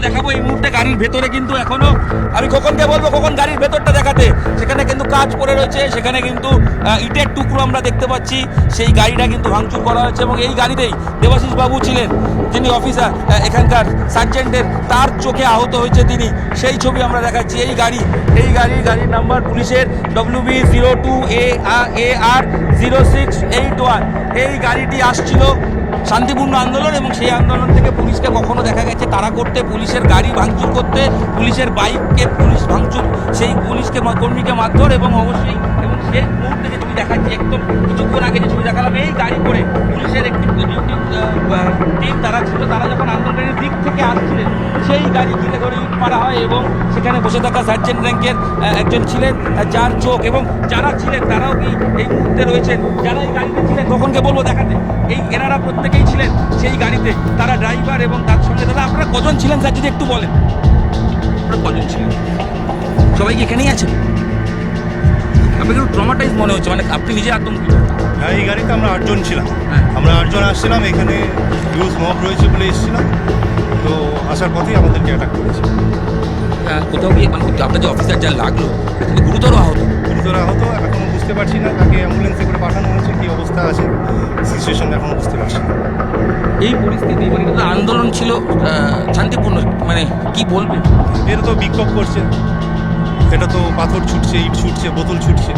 দেখাবো এই মুহূর্তে গাড়ির ভেতরে কিন্তু এখনো আমি খোকনকে বলবো খোকন গাড়ির ভেতরটা দেখাতে। সেখানে কিন্তু কাজ পড়ে রয়েছে, সেখানে কিন্তু ইটের টুকরো আমরা দেখতে পাচ্ছি। সেই গাড়িটা কিন্তু ভাঙচুর করা হয়েছে এবং এই গাড়িতেই দেবাশিস বাবু ছিলেন, যিনি অফিসার এখানকার সার্জেন্টের, তার চোখে আহত হয়েছে তিনি। সেই ছবি আমরা দেখাচ্ছি। গাড়ির নাম্বার পুলিশের WB02AR0681। এই গাড়িটি আসছিল শান্তিপূর্ণ আন্দোলন এবং সেই আন্দোলন থেকে পুলিশকে কখনো দেখা গেছে তাড়া করতে, পুলিশের গাড়ি ভাঙচুর করতে, পুলিশের বাইককে পুলিশ ভাঙচুর, সেই পুলিশকে কর্মীকে মারধর এবং অবশ্যই এবং সেই মুহূর্তে যে ছবি দেখাচ্ছি একদম কিছুক্ষণ আগে যে ছবি দেখালাম, এই গাড়ি করে পুলিশের একটি টিম তারা ছিল, তারা যখন আন্দোলনের দিক থেকে আসছিলেন সেই গাড়ি ঘিরে ধরে ইট মারা হয় এবং সেখানে বসে থাকা সার্জেন্ট র্যাঙ্কের একজন ছিলেন যার চোখ এবং যারা ছিলেন তারাও কি এই মুহূর্তে রয়েছেন, যারা এই গাড়িতে ছিলেন তখনকে বলবো দেখাতে। এনারা প্রত্যেকেই ছিলেন সেই গাড়িতে, তারা ড্রাইভার এবং তার সঙ্গে দাদা আপনারা কজন ছিলেন স্যার যদি একটু বলেন, আপনারা কজন ছিলেন? সবাই কি এখানেই আছেন? আপনাকে একটু ট্রমাটাইজ মনে হচ্ছে, মানে আপনি নিজে আতঙ্কিত? হ্যাঁ, এই গাড়িতে আমরা 8 জন ছিলাম। হ্যাঁ। আমরা 8 জন আসছিলাম, এখানে হিউজ মব রয়েছে বলে এসেছিলাম, তো আসার পথেই আমাদেরকে অ্যাটাক করেছে। কোথাও গিয়ে মানে আপনার যে অফিসার যা লাগলো কিন্তু গুরুতর আহত এখনও বুঝতে পারছি না, তাকে অ্যাম্বুলেন্সে করে পাঠানো হয়েছে, কী অবস্থা আছে সিচুয়েশন এখনও বুঝতে পারছি না। এই পরিস্থিতি মানে এটা তো আন্দোলন ছিল শান্তিপূর্ণ, মানে কি বলবেন? এর তো বিক্ষোভ করছে, এটা তো পাথর ছুটছে, ইট ছুটছে, বোতল ছুটছে,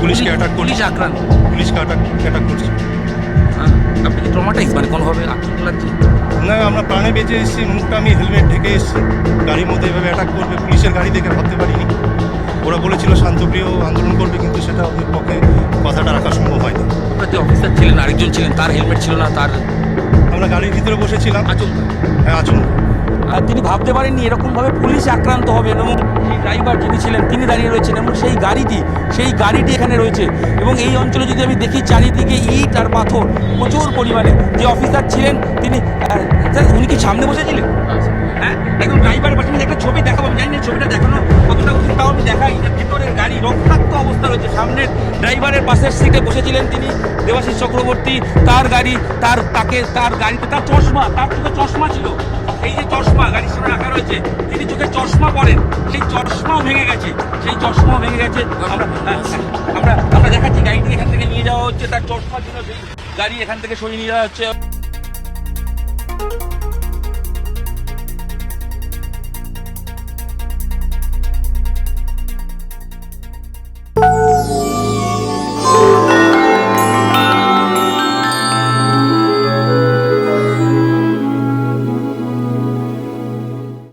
পুলিশকে অ্যাটাক করছে, পুলিশকে অ্যাটাক করছে। আপনি কি ট্রমাটাইজ মানে কোনোভাবে আঘাত লাগছে? না, আমরা প্রাণে বেঁচে এসেছি, মুখটা আমি হেলমেট ঢেকে এসেছি, গাড়ির মধ্যে এভাবে অ্যাটাক করবে, পুলিশের গাড়ি দেখে ভাবতে পারিনি। ওরা বলেছিল শান্তপ্রিয় আন্দোলন করবে, কিন্তু সেটা ওদের পক্ষে কথাটা রাখা সম্ভব হয়নি। আপনার যে অফিসার ছিলেন আরেকজন ছিলেন, তার হেলমেট ছিল না, তার আমরা গাড়ির ভিতরে বসেছিলাম, আচমকা। হ্যাঁ আচমকা। তিনি ভাবতে পারেননি এরকমভাবে পুলিশ আক্রান্ত হবে এবং সেই ড্রাইভার যিনি ছিলেন তিনি দাঁড়িয়ে রয়েছেন এবং সেই গাড়িটি এখানে রয়েছে এবং এই অঞ্চলে যদি আমি দেখি চারিদিকে ইট আর পাথর প্রচুর পরিমাণে। যে অফিসার ছিলেন তিনি উনি কি সামনে বসেছিলেন? হ্যাঁ, একদম ড্রাইভারের পাশে একটা ছবি দেখাবো, আমি জানি না ছবিটা দেখানো কতটা উচিত, তাও আমি দেখাই। ভেতরের গাড়ি রক্তাক্ত অবস্থা রয়েছে, সামনের ড্রাইভারের পাশের সিটে বসেছিলেন তিনি দেবাশিস চক্রবর্তী, তার গাড়ি, তার গাড়িতে তার চশমা, তার চোখে চশমা ছিল, এই যে চশমা গাড়ির সামনে রাখা রয়েছে, তিনি চোখে চশমা পরেন, সেই চশমাও ভেঙে গেছে। আমরা দেখাচ্ছি গাড়িটি এখান থেকে নিয়ে যাওয়া হচ্ছে, তার চশমা ছিল, সেই গাড়ি এখান থেকে সরিয়ে নিয়ে যাওয়া হচ্ছে।